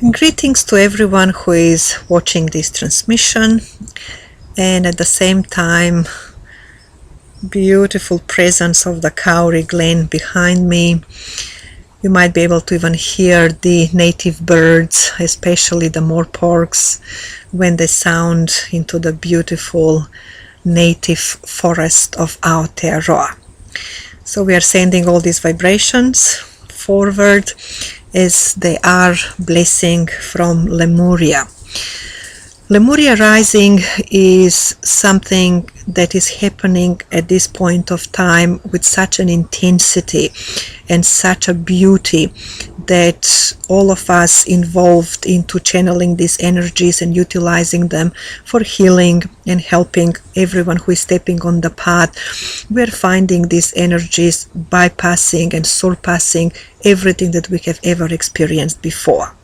Greetings to everyone who is watching this transmission, and at the same time, beautiful presence of the Kauri Glen behind me. You might be able to even hear the native birds, especially the moreporks, when they sound into the beautiful native forest of Aotearoa. So we are sending all these vibrations forward as they are blessing from Lemuria. Lemuria rising is something that is happening at this point of time with such an intensity and such a beauty that all of us involved into channeling these energies and utilizing them for healing and helping everyone who is stepping on the path, we're finding these energies bypassing and surpassing everything that we have ever experienced before.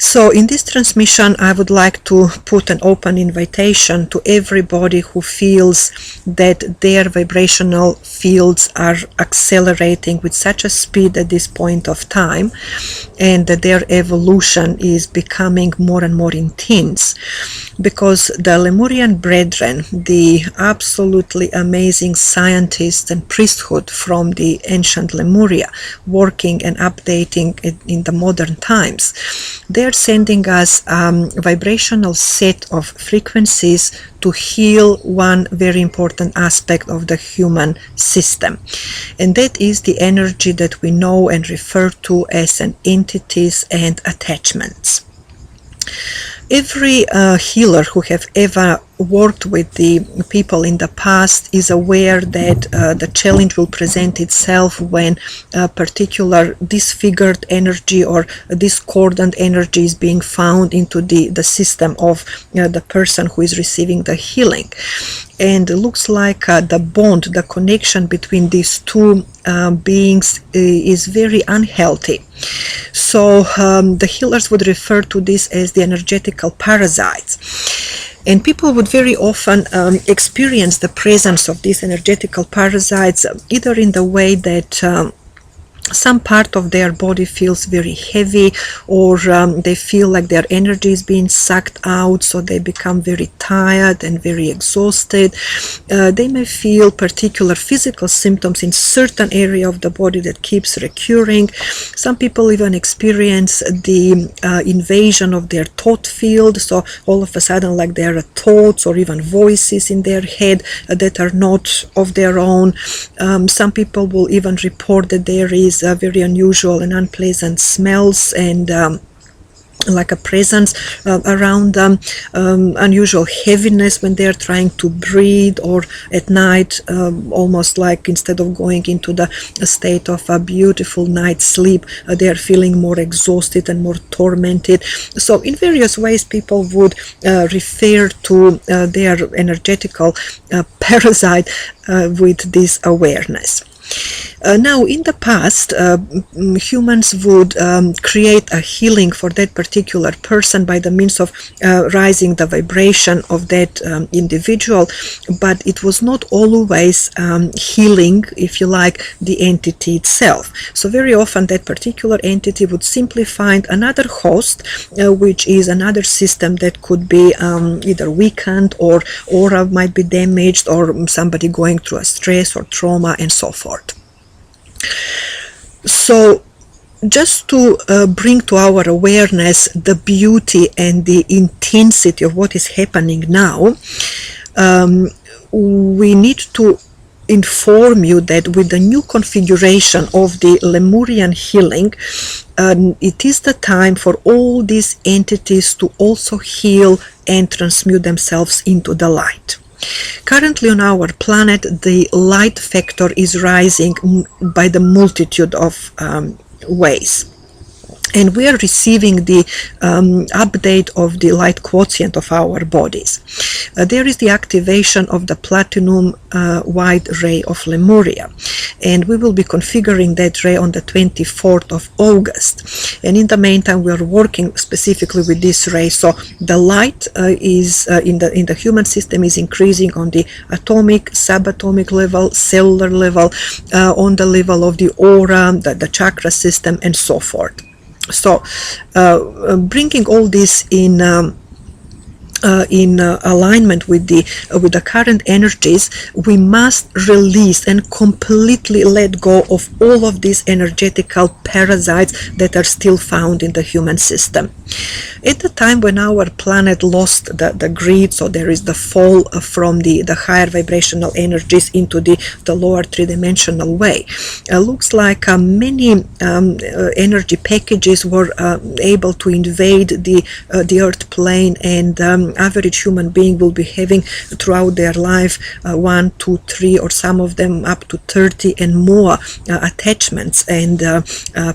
So in this transmission, I would like to put an open invitation to everybody who feels that their vibrational fields are accelerating with such a speed at this point of time, and that their evolution is becoming more and more intense. Because the Lemurian brethren, the absolutely amazing scientists and priesthood from the ancient Lemuria, working and updating it in the modern times, they're sending us a vibrational set of frequencies to heal one very important aspect of the human system. And that is the energy that we know and refer to as an entities and attachments. Every healer who have ever worked with the people in the past is aware that the challenge will present itself when a particular disfigured energy or discordant energy is being found into the system of the person who is receiving the healing. And it looks like the bond, the connection between these two beings is very unhealthy. So the healers would refer to this as the energetical parasites. And people would very often experience the presence of these energetical parasites either in the way that some part of their body feels very heavy, or they feel like their energy is being sucked out, so they become very tired and very exhausted. They may feel particular physical symptoms in certain area of the body that keeps recurring. Some people even experience the invasion of their thought field, so all of a sudden like there are thoughts or even voices in their head that are not of their own. Some people will even report that there is very unusual and unpleasant smells and like a presence around them, unusual heaviness when they're trying to breathe, or at night almost like instead of going into the state of a beautiful night's sleep, they're feeling more exhausted and more tormented. So in various ways people would refer to their energetical parasite with this awareness. Now, in the past, humans would create a healing for that particular person by the means of raising the vibration of that individual, but it was not always healing, if you like, the entity itself. So very often that particular entity would simply find another host, which is another system that could be either weakened, or aura might be damaged, or somebody going through a stress or trauma and so forth. So just to bring to our awareness the beauty and the intensity of what is happening now, we need to inform you that with the new configuration of the Lemurian healing, it is the time for all these entities to also heal and transmute themselves into the light. Currently on our planet, the light factor is rising by the multitude of ways. And we are receiving the update of the light quotient of our bodies. There is the activation of the platinum wide ray of Lemuria, and we will be configuring that ray on the 24th of August. And in the meantime, we are working specifically with this ray. So the light is in the human system is increasing on the atomic, subatomic level, cellular level, on the level of the aura, the chakra system, and so forth. So bringing all this in alignment with the current energies, we must release and completely let go of all of these energetical parasites that are still found in the human system. At the time when our planet lost the grid, so there is the fall from the higher vibrational energies into the lower three-dimensional way, looks like many energy packages were able to invade the earth plane, and average human being will be having throughout their life 1, 2, 3, or some of them up to 30 and more attachments and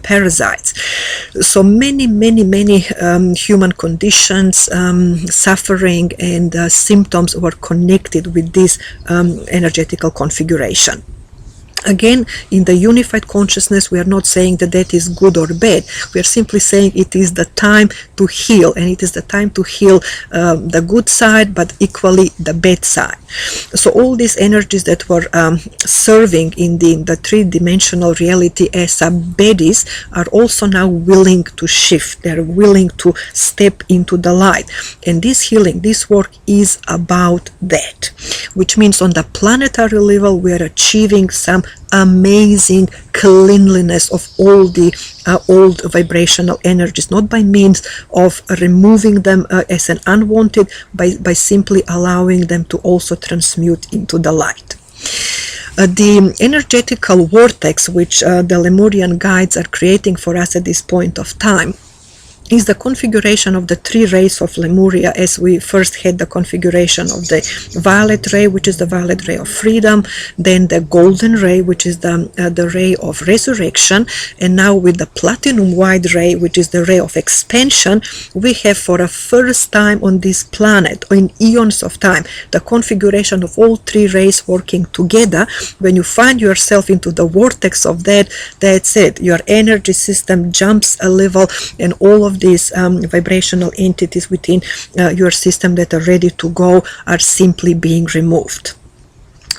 parasites. So many human conditions, suffering and symptoms were connected with this energetical configuration. Again, in the unified consciousness, we are not saying that is good or bad. We are simply saying it is the time to heal, and it is the time to heal the good side, but equally the bad side. So all these energies that were serving in the three-dimensional reality as baddies are also now willing to shift. They're willing to step into the light. And this healing, this work is about that, which means on the planetary level, we are achieving some amazing cleanliness of all the old vibrational energies, not by means of removing them as an unwanted, by simply allowing them to also transmute into the light. The energetical vortex which the Lemurian guides are creating for us at this point of time is the configuration of the three rays of Lemuria, as we first had the configuration of the violet ray, which is the violet ray of freedom, then the golden ray, which is the ray of resurrection, and now with the platinum white ray, which is the ray of expansion, we have for the first time on this planet, in eons of time, the configuration of all three rays working together. When you find yourself into the vortex of that's it. Your energy system jumps a level, and all of these vibrational entities within your system that are ready to go are simply being removed.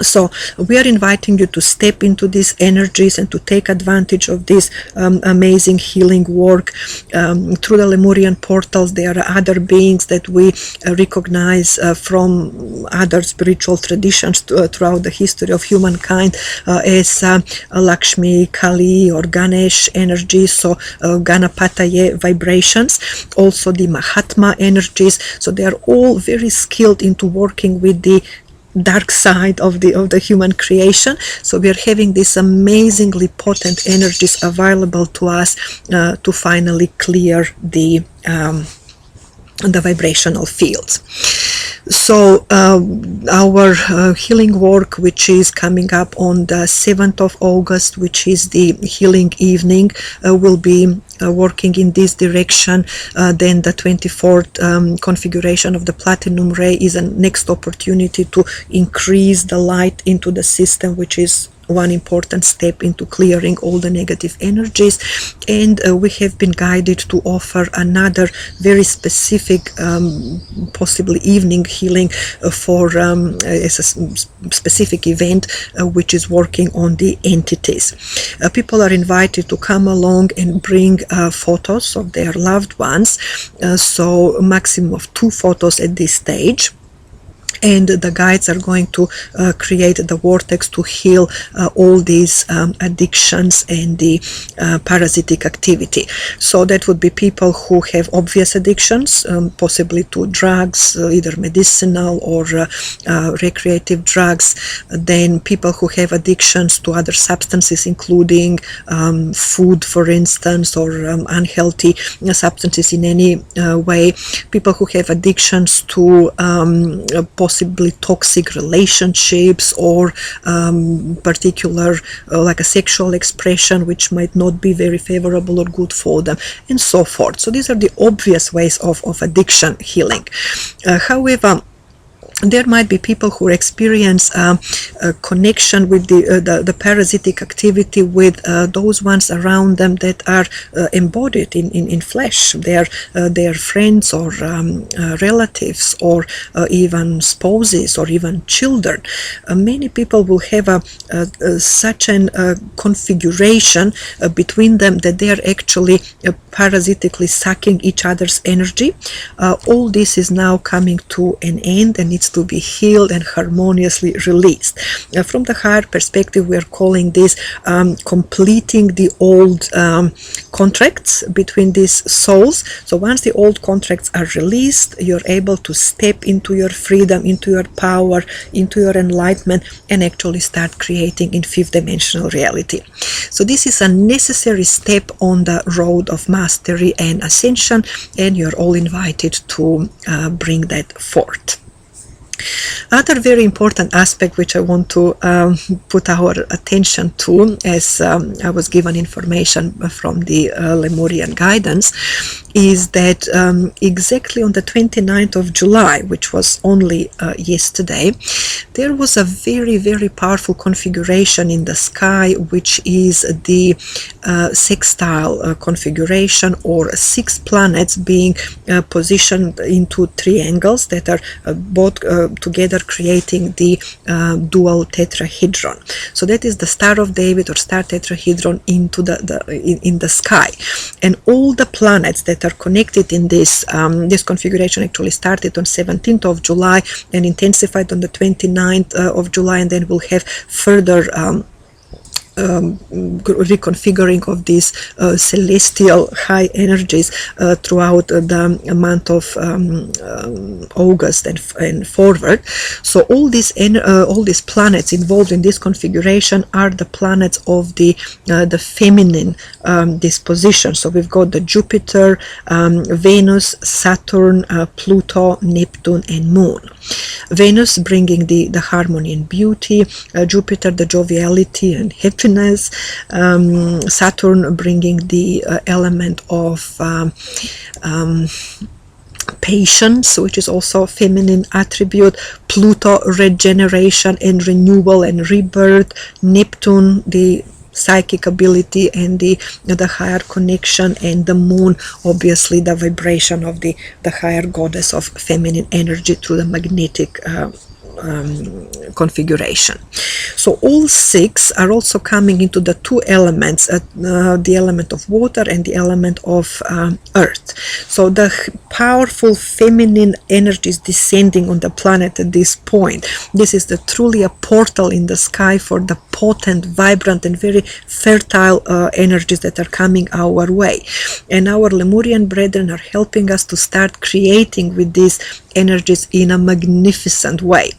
So we are inviting you to step into these energies and to take advantage of this amazing healing work through the Lemurian portals. There are other beings that we recognize from other spiritual traditions throughout the history of humankind as Lakshmi, Kali, or Ganesh energies, so Ganapataye vibrations, also the Mahatma energies. So they are all very skilled into working with the dark side of the human creation. So we are having these amazingly potent energies available to us to finally clear the vibrational fields. So our healing work, which is coming up on the 7th of August, which is the healing evening, will be working in this direction. Then the 24th configuration of the platinum ray is a next opportunity to increase the light into the system, which is one important step into clearing all the negative energies. And we have been guided to offer another very specific possibly evening healing for as a specific event which is working on the entities. People are invited to come along and bring photos of their loved ones, so a maximum of 2 photos at this stage. And the guides are going to create the vortex to heal all these addictions and the parasitic activity. So that would be people who have obvious addictions, possibly to drugs, either medicinal or recreative drugs. Then people who have addictions to other substances, including food, for instance, or unhealthy substances in any way. People who have addictions to possibly toxic relationships, or particular like a sexual expression which might not be very favorable or good for them, and so forth. So these are the obvious ways of addiction healing. However, There might be people who experience a connection with the parasitic activity with those ones around them that are embodied in flesh. Their friends or relatives, or even spouses, or even children. Many people will have such an configuration between them that they are actually parasitically sucking each other's energy. All this is now coming to an end and needs to be healed and harmoniously released. From the higher perspective, we are calling this completing the old contracts between these souls. So once the old contracts are released, you're able to step into your freedom, into your power, into your enlightenment, and actually start creating in fifth dimensional reality. So this is a necessary step on the road of mastery and ascension, and you're all invited to bring that forth. Other very important aspect which I want to put our attention to, as I was given information from the Lemurian guidance, is that exactly on the 29th of July, which was only yesterday, there was a very, very powerful configuration in the sky, which is the sextile configuration, or 6 planets being positioned into triangles that are both together creating the dual tetrahedron. So that is the Star of David or star tetrahedron into in the sky, and all the planets that are connected in this this configuration actually started on 17th of July and intensified on the 29th of July, and then we'll have further reconfiguring of these celestial high energies throughout the month of August and forward. So all these planets involved in this configuration are the planets of the feminine disposition. So we've got the Jupiter, Venus, Saturn, Pluto, Neptune, and Moon. Venus bringing the harmony and beauty, Jupiter the joviality and happiness, Saturn bringing the element of patience, which is also a feminine attribute, Pluto regeneration and renewal and rebirth, Neptune the psychic ability and the higher connection, and the Moon obviously the vibration of the higher goddess of feminine energy through the magnetic configuration. So all 6 are also coming into the 2 elements, the element of water and the element of earth. So the powerful feminine energy is descending on the planet at this point. This is truly a portal in the sky for the potent, vibrant, and very fertile energies that are coming our way. And our Lemurian brethren are helping us to start creating with these energies in a magnificent way.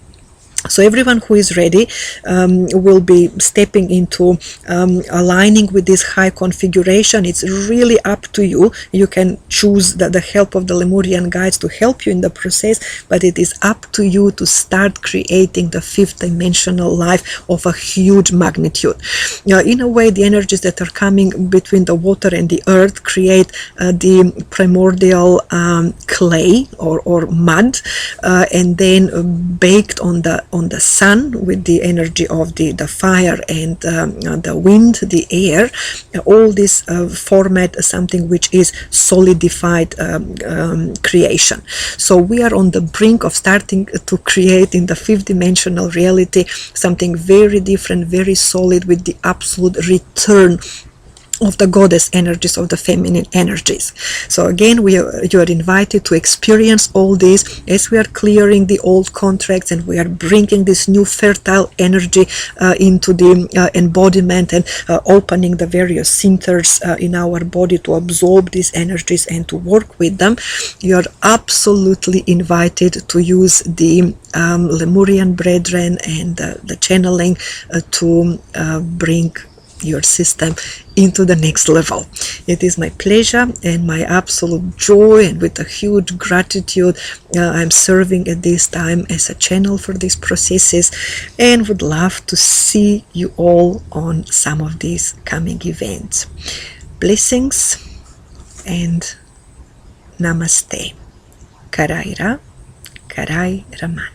So everyone who is ready will be stepping into aligning with this high configuration. It's really up to you. You can choose the help of the Lemurian guides to help you in the process, but it is up to you to start creating the fifth dimensional life of a huge magnitude. In a way, the energies that are coming between the water and the earth create the primordial clay or mud, and then baked on the sun with the energy of the fire and the wind, the air. All this format something which is solidified creation. So we are on the brink of starting to create in the fifth dimensional reality something very different, very solid, with the absolute return of the goddess energies, of the feminine energies. So again, you are invited to experience all this as we are clearing the old contracts, and we are bringing this new fertile energy into the embodiment, and opening the various centers in our body to absorb these energies and to work with them. You are absolutely invited to use the Lemurian brethren and the channeling to bring your system into the next level. It is my pleasure and my absolute joy, and with a huge gratitude I'm serving at this time as a channel for these processes, and would love to see you all on some of these coming events. Blessings and namaste. Karaira, Karai Raman.